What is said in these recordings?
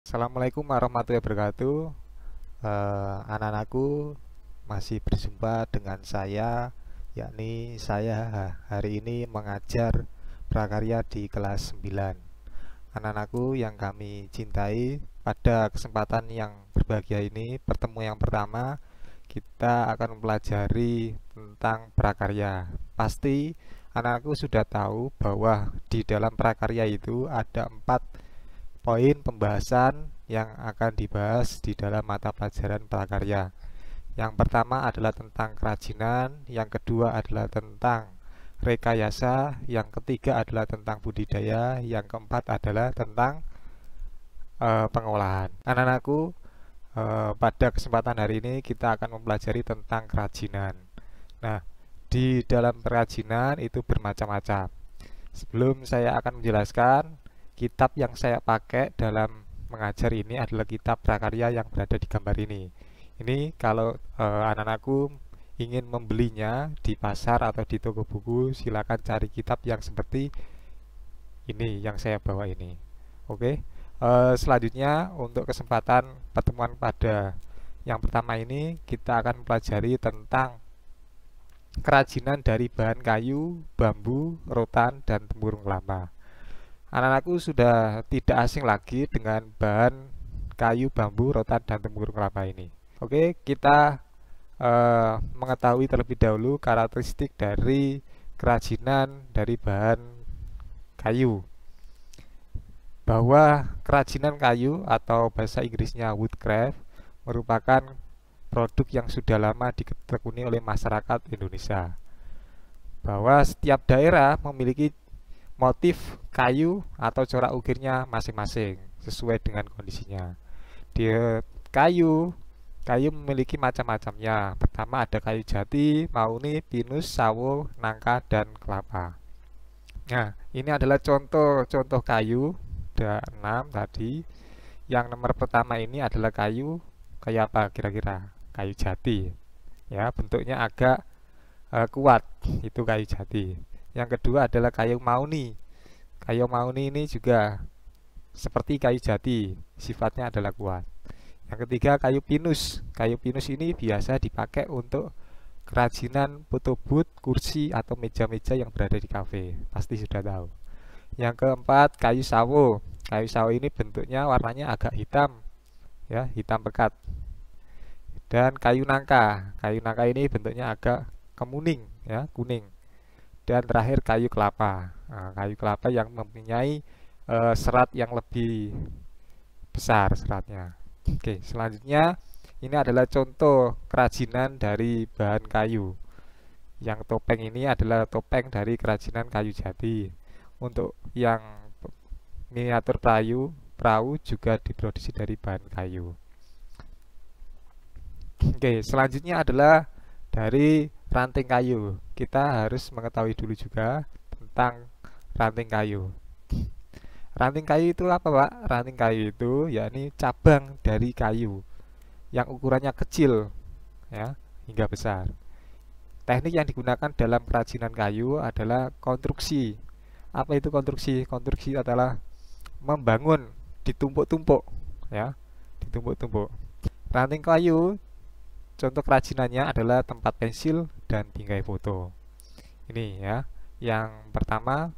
Assalamualaikum warahmatullahi wabarakatuh. Anak-anakku, masih berjumpa dengan saya, yakni saya hari ini mengajar prakarya di kelas 9. Anak-anakku yang kami cintai, pada kesempatan yang berbahagia ini, pertemuan yang pertama, kita akan mempelajari tentang prakarya. Pasti anak-anakku sudah tahu bahwa di dalam prakarya itu ada 4 poin pembahasan yang akan dibahas di dalam mata pelajaran prakarya. Yang pertama adalah tentang kerajinan, yang kedua adalah tentang rekayasa, yang ketiga adalah tentang budidaya, yang keempat adalah tentang pengolahan. Anak-anakku, pada kesempatan hari ini kita akan mempelajari tentang kerajinan. Nah, di dalam kerajinan itu bermacam-macam. Sebelum saya akan menjelaskan, kitab yang saya pakai dalam mengajar ini adalah kitab prakarya yang berada di gambar ini. Ini kalau anak-anakku ingin membelinya di pasar atau di toko buku, silakan cari kitab yang seperti ini yang saya bawa ini. Oke. Selanjutnya untuk kesempatan pertemuan pada yang pertama ini kita akan mempelajari tentang kerajinan dari bahan kayu, bambu, rotan, dan tempurung kelapa. Anak-anakku sudah tidak asing lagi dengan bahan kayu, bambu, rotan, dan tempurung kelapa ini. Oke, kita mengetahui terlebih dahulu karakteristik dari kerajinan dari bahan kayu. Bahwa kerajinan kayu atau bahasa Inggrisnya woodcraft merupakan produk yang sudah lama ditekuni oleh masyarakat Indonesia. Bahwa setiap daerah memiliki motif kayu atau corak ukirnya masing-masing sesuai dengan kondisinya. Di kayu memiliki macam-macamnya. Pertama ada kayu jati, mahoni, pinus, sawo, nangka, dan kelapa. Nah, ini adalah contoh kayu. Ada 6 tadi. Yang nomor pertama ini adalah kayu kayak apa kira-kira? Kayu jati. Ya, bentuknya agak kuat. Itu kayu jati. Yang kedua adalah kayu mahoni. Kayu mahoni ini juga seperti kayu jati, sifatnya adalah kuat. Yang ketiga kayu pinus. Kayu pinus ini biasa dipakai untuk kerajinan foto booth, kursi atau meja-meja yang berada di kafe. Pasti sudah tahu. Yang keempat kayu sawo. Kayu sawo ini bentuknya warnanya agak hitam, ya, hitam pekat. Dan kayu nangka. Kayu nangka ini bentuknya agak kemuning, ya, kuning. Dan terakhir kayu kelapa. Nah, kayu kelapa yang mempunyai serat yang lebih besar seratnya. Oke, selanjutnya ini adalah contoh kerajinan dari bahan kayu. Yang topeng ini adalah topeng dari kerajinan kayu jati. Untuk yang miniatur perahu juga diproduksi dari bahan kayu. Oke, selanjutnya adalah dari ranting kayu. Kita harus mengetahui dulu juga tentang ranting kayu. Ranting kayu itu apa, Pak? Ranting kayu itu yakni cabang dari kayu yang ukurannya kecil, ya, hingga besar. Teknik yang digunakan dalam kerajinan kayu adalah konstruksi. Apa itu konstruksi? Konstruksi adalah membangun ditumpuk-tumpuk, ya, ditumpuk-tumpuk. Ranting kayu contoh kerajinannya adalah tempat pensil dan bingkai foto. Ini ya, yang pertama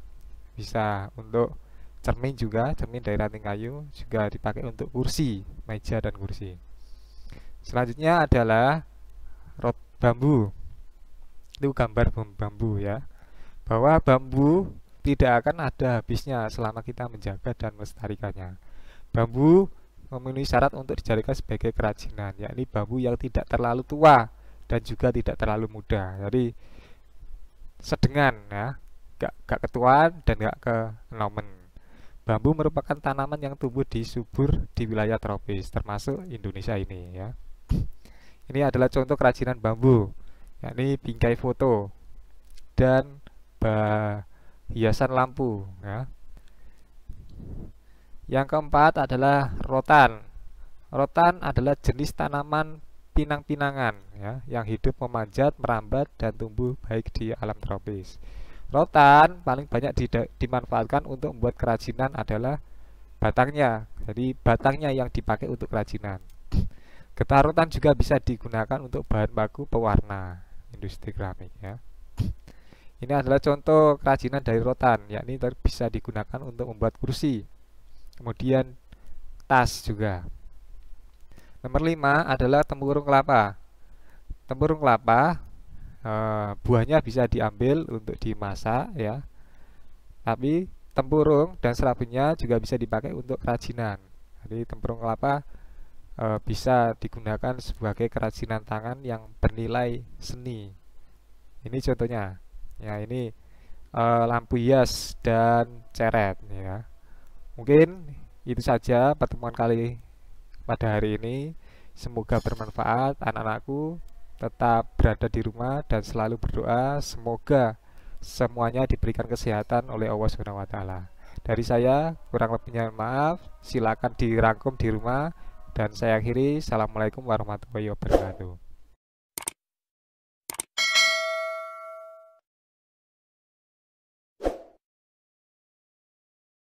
bisa untuk cermin juga, cermin dari ranting kayu juga dipakai untuk kursi, meja dan kursi. Selanjutnya adalah rot bambu. Itu gambar bambu ya. Bahwa bambu tidak akan ada habisnya selama kita menjaga dan melestarikannya. Bambu memenuhi syarat untuk dijadikan sebagai kerajinan, yakni bambu yang tidak terlalu tua dan juga tidak terlalu muda. Jadi sedengan ya, gak ketuaan dan gak kenomen. Bambu merupakan tanaman yang tumbuh di subur di wilayah tropis, termasuk Indonesia ini ya. Ini adalah contoh kerajinan bambu, yakni bingkai foto dan hiasan lampu ya. Yang keempat adalah rotan. Rotan adalah jenis tanaman pinang-pinangan ya, yang hidup memanjat, merambat dan tumbuh baik di alam tropis. Rotan paling banyak dimanfaatkan untuk membuat kerajinan adalah batangnya Jadi batangnya yang dipakai untuk kerajinan. Getah rotan juga bisa digunakan untuk bahan baku pewarna industri keramik ya. Ini adalah contoh kerajinan dari rotan, yakni bisa digunakan untuk membuat kursi, kemudian tas juga. Nomor 5 adalah tempurung kelapa. Tempurung kelapa buahnya bisa diambil untuk dimasak ya. Tapi tempurung dan serabutnya juga bisa dipakai untuk kerajinan. Jadi tempurung kelapa bisa digunakan sebagai kerajinan tangan yang bernilai seni. Ini contohnya. Ya, ini lampu hias dan ceret ya. Mungkin itu saja pertemuan kali pada hari ini. Semoga bermanfaat. Anak-anakku tetap berada di rumah dan selalu berdoa semoga semuanya diberikan kesehatan oleh Allah Subhanahu wa taala. Dari saya kurang lebihnya maaf, silakan dirangkum di rumah dan saya akhiri. Assalamualaikum warahmatullahi wabarakatuh.